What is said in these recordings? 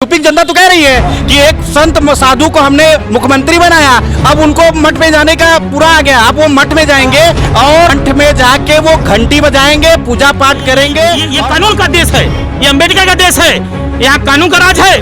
UP की जनता तो कह रही है कि एक संत साधु को हमने मुख्यमंत्री बनाया, अब उनको मठ में जाने का पूरा आ गया। अब वो मठ में जाएंगे और मठ में जाके वो घंटी बजाएंगे, पूजा पाठ करेंगे। ये कानून का देश है, ये अम्बेडकर का देश है, यहाँ कानून का राज है।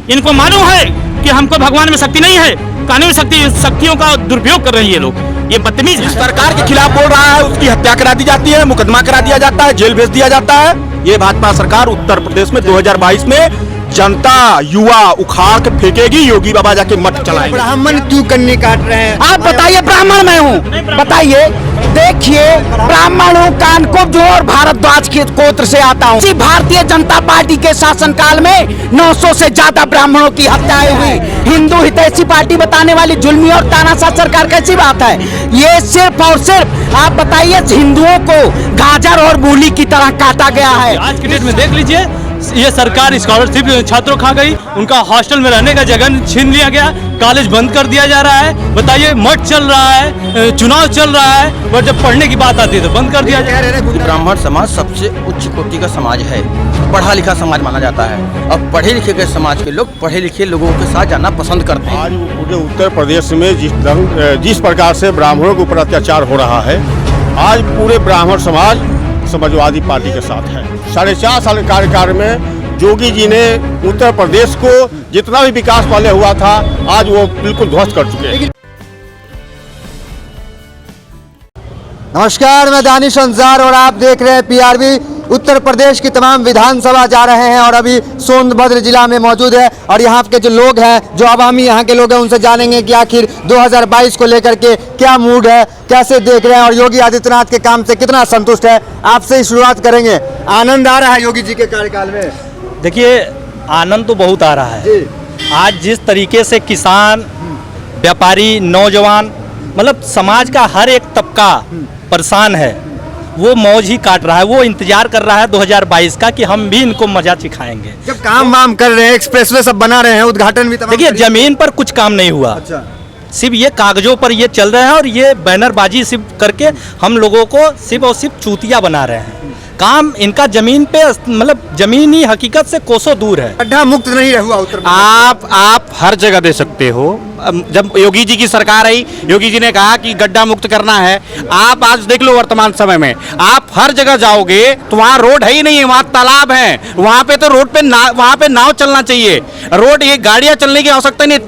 इनको मालूम है कि हमको भगवान में शक्ति नहीं है, कानूनी शक्तियों का दुरुपयोग कर रही है लोग। ये बदतमीज है। सरकार के खिलाफ बोल रहा है, उसकी हत्या करा दी जाती है, मुकदमा करा दिया जाता है, जेल भेज दिया जाता है। ये भाजपा सरकार उत्तर प्रदेश में 2022 में जनता युवा उखाड़ के फेंकेगी, योगी बाबा जाके मठ चलाएंगे। ब्राह्मण क्यों कन्नी काट रहे हैं? आप बताइए, ब्राह्मण मैं हूँ, बताइए। देखिए, ब्राह्मण हूँ, कानकोब जो और भारद्वाज के गोत्र से आता हूँ। इसी भारतीय जनता पार्टी के शासनकाल में 900 से ज्यादा ब्राह्मणों की हत्याएं हुई। हिंदू हितैषी पार्टी बताने वाली जुल्मी और तानाशाह सरकार कैसी बात है? ये सिर्फ और सिर्फ आप बताइए, हिंदुओं को गाजर और मूली की तरह काटा गया है। आज की डेट में देख लीजिए, ये सरकार स्कॉलरशिप छात्रों खा गई, उनका हॉस्टल में रहने का जगह छीन लिया गया, कॉलेज बंद कर दिया जा रहा है। बताइए, मठ चल रहा है, चुनाव चल रहा है, और जब पढ़ने की बात आती है तो बंद कर दिया जा रहा है। ब्राह्मण समाज सबसे उच्च कोटि का समाज है, पढ़ा लिखा समाज माना जाता है। अब पढ़े लिखे के समाज के लोग पढ़े लिखे लोगों के साथ जाना पसंद करते हैं। आज पूरे उत्तर प्रदेश में जिस प्रकार से ब्राह्मणों के ऊपर अत्याचार हो रहा है, आज पूरे ब्राह्मण समाज समाजवादी पार्टी के साथ है। 4.5 साल के कार्यकाल में योगी जी ने उत्तर प्रदेश को जितना भी विकास पहले हुआ था, आज वो बिल्कुल ध्वस्त कर चुके हैं। नमस्कार, मैं दानिश अंसार और आप देख रहे हैं पीआरबी। उत्तर प्रदेश की तमाम विधानसभा जा रहे हैं और अभी सोनभद्र जिला में मौजूद है। और यहाँ के जो लोग हैं, जो आवामी यहाँ के लोग हैं, उनसे जानेंगे कि आखिर 2022 को लेकर के क्या मूड है, कैसे देख रहे हैं और योगी आदित्यनाथ के काम से कितना संतुष्ट है। आपसे ही शुरुआत करेंगे। आनंद आ रहा है योगी जी के कार्यकाल में? देखिए, आनंद तो बहुत आ रहा है। आज जिस तरीके से किसान, व्यापारी, नौजवान, मतलब समाज का हर एक तबका परेशान है, वो मौज ही काट रहा है। वो इंतजार कर रहा है 2022 का कि हम भी इनको मजा सिखाएंगे। जब काम वाम कर रहे हैं, एक्सप्रेसवे सब बना रहे हैं, उद्घाटन भी देखिए, जमीन पर कुछ काम नहीं हुआ। अच्छा, सिर्फ ये कागजों पर ये चल रहे हैं और ये बैनरबाजी सिर्फ करके हम लोगों को सिर्फ और सिर्फ चूतिया बना रहे हैं। काम इनका जमीन पे, मतलब जमीनी हकीकत से कोसों दूर है। गड्ढा मुक्त नहीं हुआ उत्तर प्रदेश। आप हर जगह दे सकते हो। जब योगी जी की सरकार आई, योगी जी ने कहा कि गड्ढा मुक्त करना है। आप आज देख लो, वर्तमान समय में आप हर जगह जाओगे तो वहाँ रोड है ही नहीं है, वहाँ तालाब है। वहाँ पे तो रोड पे वहाँ पे नाव चलना चाहिए। रोड, ये गाड़ियाँ चलने की आवश्यकता नहीं।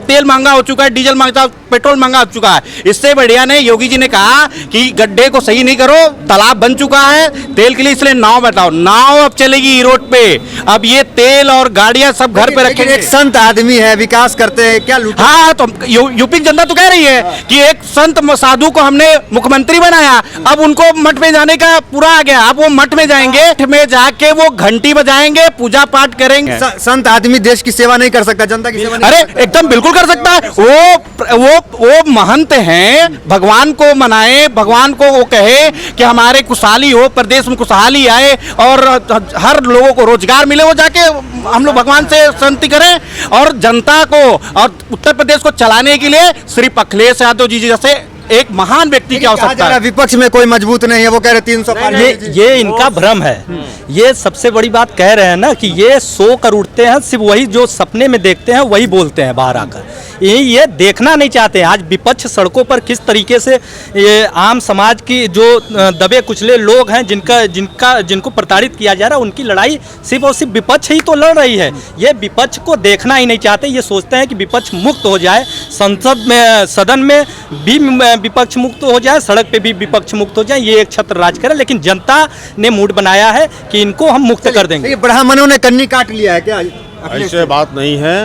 तेल महंगा हो चुका है, डीजल महंगा, पेट्रोल महंगा हो चुका है। इससे बढ़िया ने योगी जी ने कहा कि गड्ढे को सही नहीं करो, तालाब बन चुका है तेल के लिए, इसलिए नाव बताओ। नाव अब चलेगी रोड पे। अब ये तेल और गाड़ियाँ सब घर पे रखेंगे। एक संत आदमी है, विकास करते हैं, क्या लूटा? हाँ, तो यूपी की जनता तो कह रही है कि एक संत साधु को हमने मुख्यमंत्री बनाया, अब उनको मठ में जाने का पूरा आ गया। अब वो मठ में जाएंगे, मठ में जाके वो घंटी बजाएंगे, पूजा पाठ करेंगे। संत आदमी देश की सेवा नहीं कर सकता, जनता की सेवा नहीं कर सकता? एकदम बिल्कुल कर सकता है। वो महंत हैं, भगवान को मनाए, भगवान को वो कहे कि हमारे खुशहाली हो, प्रदेश में खुशहाली आए और हर लोगों को रोजगार मिले। वो जाके हम लोग भगवान से संति करें और जनता को और उत्तर प्रदेश को चलाने के लिए सिर्फ अखिलेश यादव जी जैसे एक महान व्यक्ति की आवश्यकता है। विपक्ष में कोई मजबूत नहीं है, वो कह रहे 300 पार। ये इनका भ्रम है। ये सबसे बड़ी बात कह रहे हैं ना कि ये सो कर उठते हैं, सिर्फ वही जो सपने में देखते हैं वही बोलते हैं बाहर आकर। ये देखना नहीं चाहते हैं। आज विपक्ष सड़कों पर किस तरीके से ये आम समाज की जो दबे कुचले लोग हैं, जिनको प्रताड़ित किया जा रहा है, उनकी लड़ाई सिर्फ और सिर्फ विपक्ष ही तो लड़ रही है। ये विपक्ष को देखना ही नहीं चाहते। ये सोचते हैं कि विपक्ष मुक्त हो जाए, संसद में, सदन में भी विपक्ष मुक्त हो जाए, सड़क पे भी विपक्ष मुक्त हो जाए, ये एक छत्र राज करे। लेकिन जनता ने मूड बनाया है कि इनको हम मुक्त कर देंगे। ब्राह्मणों ने कन्नी काट लिया है क्या? ऐसे बात नहीं है।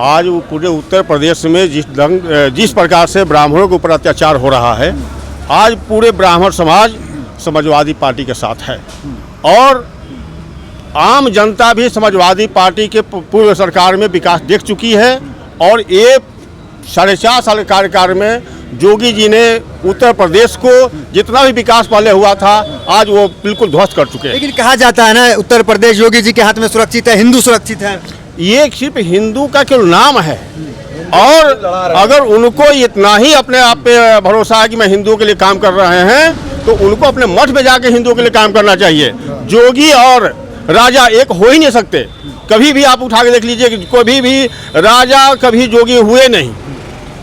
आज वो पूरे उत्तर प्रदेश में जिस प्रकार से ब्राह्मणों के ऊपर अत्याचार हो रहा है, आज पूरे ब्राह्मण समाज समाजवादी पार्टी के साथ है। और आम जनता भी समाजवादी पार्टी के पूर्व सरकार में विकास देख चुकी है। और ये 4.5 साल के कार्यकाल में योगी जी ने उत्तर प्रदेश को जितना भी विकास पहले हुआ था, आज वो बिल्कुल ध्वस्त कर चुके हैं। लेकिन कहा जाता है ना, उत्तर प्रदेश योगी जी के हाथ में सुरक्षित है, हिंदू सुरक्षित है। ये सिर्फ हिंदू का केवल नाम है। और अगर उनको इतना ही अपने आप पे भरोसा है कि मैं हिंदुओं के लिए काम कर रहे हैं, तो उनको अपने मठ में जाके हिंदुओं के लिए काम करना चाहिए। योगी और राजा एक हो ही नहीं सकते, कभी भी आप उठा के देख लीजिए कि कभी भी राजा कभी जोगी हुए नहीं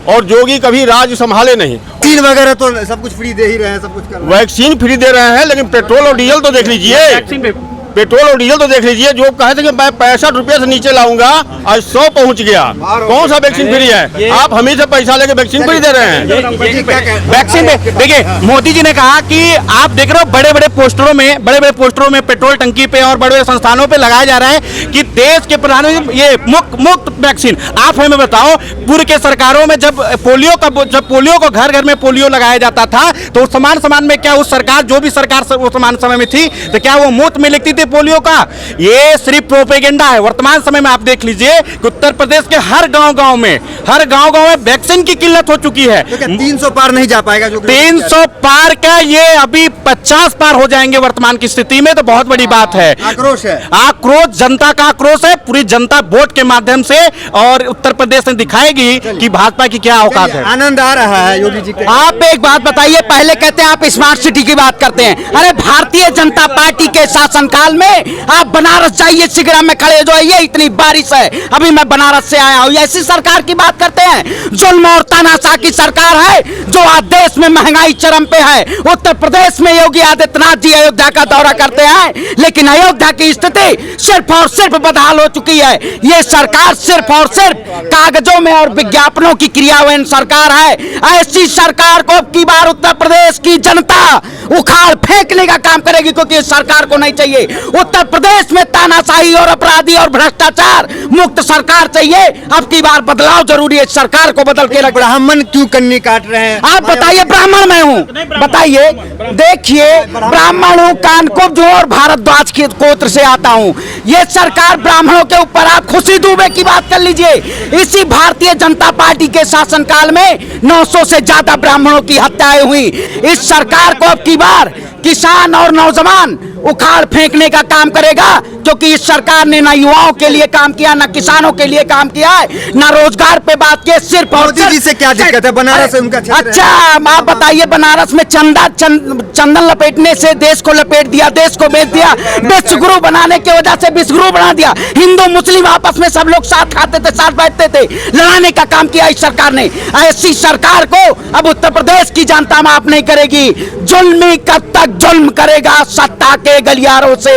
और जोगी कभी राज्य संभाले नहीं। वैक्सीन वगैरह तो सब कुछ फ्री दे ही रहे हैं, सब कुछ कर रहे हैं। वैक्सीन फ्री दे रहे हैं, लेकिन पेट्रोल और डीजल तो देख लीजिए, पेट्रोल और डीजल तो देख लीजिए। जो कहे थे कि मैं 65 रुपये से नीचे लाऊंगा, आज 100 पहुंच गया। कौन सा वैक्सीन फ्री है? आप हमें से पैसा लेके वैक्सीन फ्री दे रहे हैं। वैक्सीन पे देखिए, मोदी जी ने कहा कि आप देख रहे हो बड़े बड़े पोस्टरों में पेट्रोल टंकी पे और बड़े बड़े संस्थानों पे लगाया जा रहा है कि देश के प्रधानमंत्री ये मुफ्त वैक्सीन। आप हमें बताओ, पूर्व के सरकारों में जब पोलियो को घर घर में पोलियो लगाया जाता था, तो समान में क्या उस सरकार, जो भी सरकार उस समान समय में थी, तो क्या वो मुफ्त में लिखती थी पोलियो का? ये सिर्फ प्रोपेगेंडा है। वर्तमान समय में आप देख लीजिए कि उत्तर प्रदेश के हर गांव में वैक्सीन की किल्लत हो चुकी है। 300 पार नहीं जा पाएगा जो 300 पार का, ये अभी 50 पार हो जाएंगे वर्तमान की स्थिति में, तो बहुत बड़ी बात है। आक्रोश है, आक्रोश जनता का आक्रोश है। पूरी जनता वोट के माध्यम से और उत्तर प्रदेश में दिखाएगी कि भाजपा की क्या औकात है। आनंद आ रहा है योगी जी के। आप एक बात बताइए, पहले कहते हैं आप स्मार्ट सिटी की बात करते हैं। अरे भारतीय जनता पार्टी के शासनकाल में आप बनारस जाइए, सिगरा में खड़े जो है, ये इतनी बारिश है, अभी मैं बनारस से आया हूं। ऐसी सरकार की बात करते हैं? जुल्म और तानाशाह की सरकार है जो आज देश में महंगाई चरम पे है। उत्तर प्रदेश में योगी आदित्यनाथ जी अयोध्या का दौरा करते हैं, लेकिन अयोध्या की स्थिति सिर्फ और सिर्फ बदहाल हो चुकी है। ये सरकार सिर्फ और सिर्फ कागजों में और विज्ञापनों की क्रियान्वयन सरकार है। ऐसी सरकार को अब की बार उत्तर प्रदेश की जनता उखाड़ फेंकने का काम करेगी, क्योंकि इस सरकार को नहीं चाहिए। उत्तर प्रदेश में तानाशाही और अपराधी और भ्रष्टाचार मुक्त सरकार चाहिए। अब की बार बदलाव जरूरी है, सरकार को बदल के रख। ब्राह्मण क्यों कन्नी काट रहे हैं? आप बताइए, ब्राह्मण मैं हूँ, बताइए। देखिए, ब्राह्मण हूँ, कानकुब्ज हूँ और भारद्वाज के गोत्र से आता हूँ। ये सरकार ब्राह्मणों के ऊपर, आप खुशी दुबे की बात कर लीजिए। इसी भारतीय जनता पार्टी के शासनकाल में 900 से ज्यादा ब्राह्मणों की हत्याएं हुई। इस सरकार को अब की बार किसान और नौजवान उखाड़ फेंकने का काम करेगा, क्योंकि इस सरकार ने ना युवाओं के लिए काम किया, ना किसानों के लिए काम किया है, ना रोजगार पे बात की। सिर्फ और मोदी जी से क्या दिक्कत है? बनारस है उनका क्षेत्र है। अच्छा, आप बताइए, बनारस में चंदन लपेटने से देश को लपेट दिया, देश को बेच दिया। विश्वगुरु बनाने की वजह से विश्वगुरु बना दिया। हिंदू मुस्लिम आपस में सब लोग साथ खाते थे, साथ बैठते थे, लड़ाने का काम किया इस सरकार ने। ऐसी सरकार को अब उत्तर प्रदेश की जनता माफ नहीं करेगी। जुल्मी कब तक जुल्म करेगा? सत्ता के गलियारों से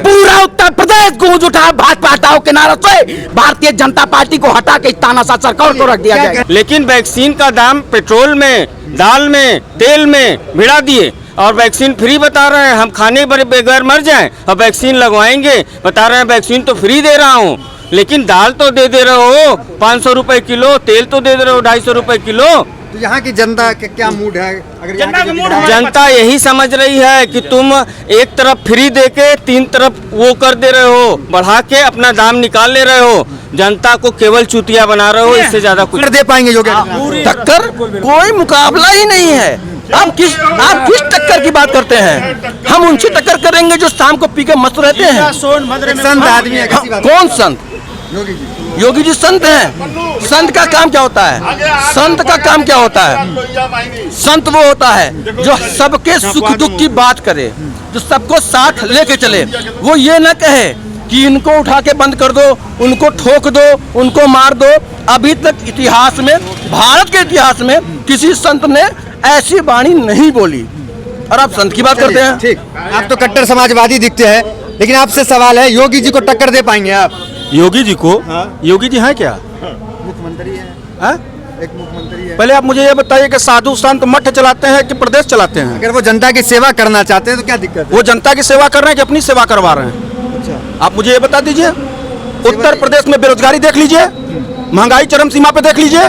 पूरा उत्तर प्रदेश गूंज उठा। भाजपा हटाओ के नारों से भारतीय जनता पार्टी को हटा के तानाशाह सरकार को रख दिया जाएगा। लेकिन वैक्सीन का दाम पेट्रोल में, दाल में, तेल में भिड़ा दिए और वैक्सीन फ्री बता रहे हैं। हम खाने बगैर मर जाएं और वैक्सीन लगवाएंगे, बता रहे हैं वैक्सीन तो फ्री दे रहा हूँ, लेकिन दाल तो दे रहे हो 500 रुपए किलो, तेल तो दे रहे हो 250 रुपए किलो। तो यहाँ की जनता का क्या मूड है? अगर जनता का मूड है। जनता यही समझ रही है कि तुम एक तरफ फ्री देके 3 तरफ वो कर दे रहे हो, बढ़ा के अपना दाम निकाल ले रहे हो, जनता को केवल चूतिया बना रहे हो। इससे ज्यादा कुछ दे पाएंगे योगी? टक्कर कोई मुकाबला ही नहीं है। आप किस टक्कर की बात करते हैं? हम उनसे टक्कर करेंगे जो शाम को पी के मस्त रहते हैं। संत आदमी है, कैसी बात? कौन संत? योगी जी। योगी जी संत हैं। संत का काम क्या होता है? संत का काम क्या होता है? संत वो होता है जो सबके सुख दुख की बात करे, जो सबको साथ लेके चले। वो ये न कहे कि इनको उठा के बंद कर दो, उनको ठोक दो, उनको मार दो। अभी तक इतिहास में, भारत के इतिहास में किसी संत ने ऐसी वाणी नहीं बोली, और आप संत की बात करते हैं। ठीक, आप तो कट्टर समाजवादी दिखते हैं, लेकिन आपसे सवाल है, योगी जी को टक्कर दे पाएंगे आप? योगी जी को? योगी जी हैं क्या? मुख्यमंत्री है, एक मुख्यमंत्री है। पहले आप मुझे ये बताइए कि साधु संत मठ चलाते हैं कि प्रदेश चलाते हैं? अगर वो जनता की सेवा करना चाहते हैं तो क्या दिक्कत है? वो जनता की सेवा कर रहे हैं कि अपनी सेवा करवा रहे हैं? अच्छा, आप मुझे ये बता दीजिए। उत्तर प्रदेश में बेरोजगारी देख लीजिए, महंगाई चरम सीमा पे देख लीजिए।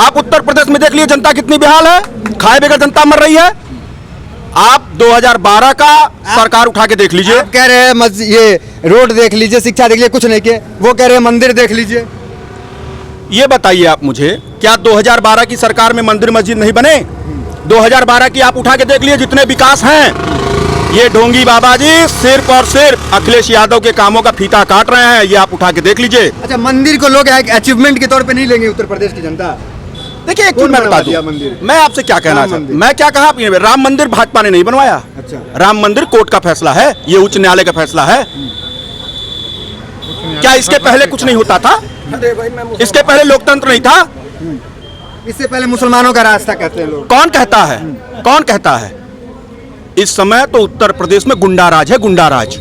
आप उत्तर प्रदेश में देख लीजिए जनता कितनी बेहाल है, खाए बगैर जनता मर रही है। आप 2012 का सरकार उठा के देख लीजिए। आप कह रहे हैं ये रोड देख लीजिए, शिक्षा देख लीजिए, कुछ नहीं किए। वो कह रहे हैं मंदिर देख लीजिए। ये बताइए आप मुझे, क्या 2012 की सरकार में मंदिर मस्जिद नहीं बने? 2012 की आप उठा के देख लीजिए, जितने विकास हैं। ये ढोंगी बाबा जी सिर्फ और सिर्फ अखिलेश यादव के कामों का फीता काट रहे हैं। ये आप उठा के देख लीजिए। अच्छा, मंदिर को लोग अचीवमेंट के तौर पे नहीं लेंगे उत्तर प्रदेश की जनता? देखिए, एक चीज मैं बता दूं, मैं आपसे क्या कहना चाहता हूं। मैं क्या कहा? राम मंदिर भाजपा ने नहीं बनवाया। अच्छा, राम मंदिर कोर्ट का फैसला है, ये उच्च न्यायालय का फैसला है। क्या इसके पहले कुछ नहीं होता था? इसके पहले लोकतंत्र नहीं था? इससे पहले मुसलमानों का रास्ता कहते हैं लोग। कौन कहता है? कौन कहता है? इस समय तो उत्तर प्रदेश में गुंडा राज है, गुंडा राज।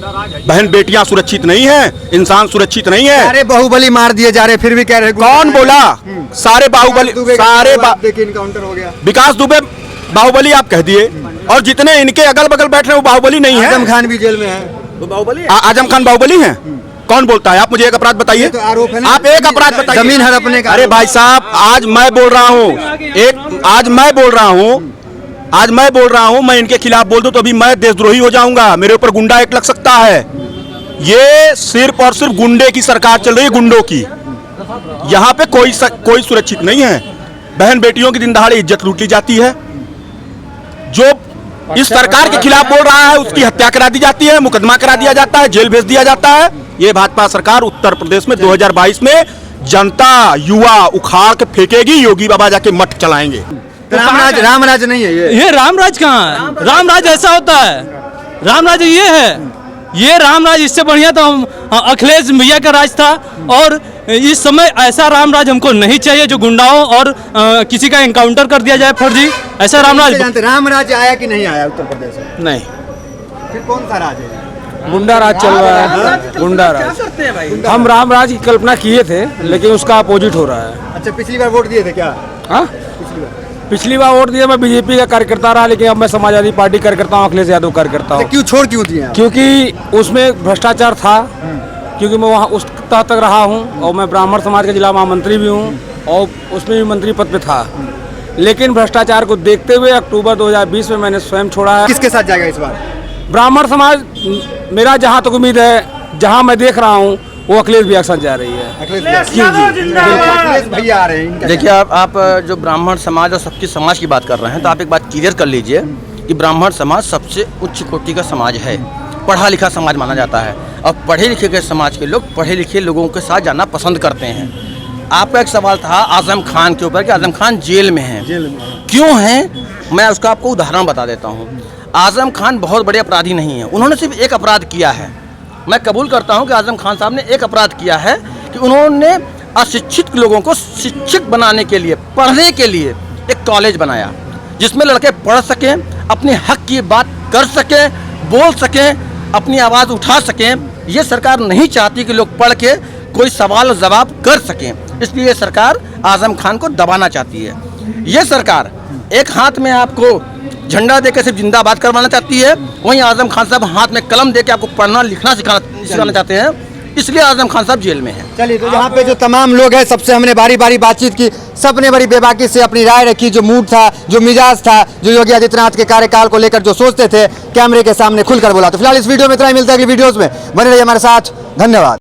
बहन बेटियां सुरक्षित नहीं है, इंसान सुरक्षित नहीं है। सारे बाहुबली मार दिए जा रहे, फिर भी कह रहे कौन बोला? सारे बाहुबली, सारे देखिए इनकाउंटर हो गया। विकास दुबे बाहुबली आप कह दिए, और जितने इनके अगल बगल बैठ रहे हैं वो बाहुबली नहीं है। आजम खान भी जेल में है। वो बाहुबली, आजम खान बाहुबली है? कौन बोलता है? आप मुझे एक अपराध बताइए। तो आरोप है ना, आप एक अपराध बताइए। जमीन हड़पने का। अरे भाई साहब, आज मैं बोल रहा हूँ, मैं इनके खिलाफ बोल दूं तो अभी मैं देशद्रोही हो जाऊंगा, मेरे ऊपर गुंडा एक्ट लग सकता है। ये सिर्फ और सिर्फ गुंडे की सरकार चल रही है, गुंडों की। यहाँ पे कोई सुरक्षित नहीं है। बहन बेटियों की दिन दहाड़े इज्जत लूट ली जाती है। जो इस सरकार के खिलाफ बोल रहा है उसकी हत्या करा दी जाती है, मुकदमा करा दिया जाता है, जेल भेज दिया जाता है। ये भाजपा सरकार उत्तर प्रदेश में 2022 में जनता युवा उखाड़ के फेंकेगी, योगी बाबा जाके मठ चलाएंगे। रामराज नहीं है ये रामराज कहाँ है? रामराज ऐसा होता है? रामराज ये है, ये रामराज इससे बढ़िया तो हम अखिलेश भैया का राज था। और इस समय ऐसा रामराज हमको नहीं चाहिए जो गुंडाओं और किसी का एनकाउंटर कर दिया जाए फर्जी। ऐसा रामराज। रामराज आया कि नहीं आया उत्तर प्रदेश में? नहीं, फिर कौन सा राज है? गुंडा राज चल रहा है, गुंडा राज। हम राम राज की कल्पना किए थे, लेकिन उसका अपोजिट हो रहा है। अच्छा, पिछली बार वोट दिए थे क्या? हाँ, पिछली बार वोट दिया, मैं बीजेपी का कार्यकर्ता रहा, लेकिन अब मैं समाजवादी पार्टी कार्यकर्ता हूँ, अखिलेश यादव कार्यकर्ता हूँ। क्यों छोड़ क्यों दिए? क्योंकि उसमें भ्रष्टाचार था, क्योंकि मैं वहाँ उस तह तक रहा हूँ, और मैं ब्राह्मण समाज का जिला महामंत्री भी हूँ, और उसमें भी मंत्री पद पे था। लेकिन भ्रष्टाचार को देखते हुए अक्टूबर 2020 में मैंने स्वयं छोड़ा है। किसके साथ जाएगा इस बार? ब्राह्मण समाज, मेरा जहाँ तक उम्मीद है, जहाँ मैं देख रहा हूँ, वो अखिलेश भैया के साथ जा रही है। अखिलेश भैया आ रहे हैं। देखिए, आप जो ब्राह्मण समाज और सबकी समाज की बात कर रहे हैं, तो आप एक बात क्लियर कर लीजिए कि ब्राह्मण समाज सबसे उच्च कोटि का समाज है, पढ़ा लिखा समाज माना जाता है, और पढ़े लिखे के समाज के लोग पढ़े लिखे लोगों के साथ जाना पसंद करते हैं। आपका एक सवाल था आजम खान के ऊपर कि आजम खान जेल में हैं। क्यों हैं? मैं उसका आपको उदाहरण बता देता हूँ। आजम खान बहुत बड़े अपराधी नहीं है, उन्होंने सिर्फ एक अपराध किया है। मैं कबूल करता हूं कि आजम खान साहब ने एक अपराध किया है कि उन्होंने अशिक्षित लोगों को शिक्षित बनाने के लिए, पढ़ने के लिए एक कॉलेज बनाया, जिसमें लड़के पढ़ सकें, अपने हक की बात कर सकें, बोल सकें, अपनी आवाज़ उठा सकें। ये सरकार नहीं चाहती कि लोग पढ़ के कोई सवाल और जवाब कर सकें, इसलिए ये सरकार आजम खान को दबाना चाहती है। ये सरकार एक हाथ में आपको झंडा देकर सिर्फ जिंदाबाद करवाना चाहती है, वहीं आजम खान साहब हाथ में कलम देकर आपको पढ़ना लिखना सिखाना चाहते हैं, इसलिए आजम खान साहब जेल में हैं। चलिए, तो यहाँ पे जो तमाम लोग हैं सबसे हमने बारी बारी बातचीत की, सबने बड़ी बेबाकी से अपनी राय रखी, जो मूड था, जो मिजाज था, जो योगी आदित्यनाथ के कार्यकाल को लेकर जो सोचते थे, कैमरे के सामने खुलकर बोला। तो फिलहाल इस वीडियो में इतना ही, मिलता है अगली वीडियोस में। बने रहिए हमारे साथ, धन्यवाद।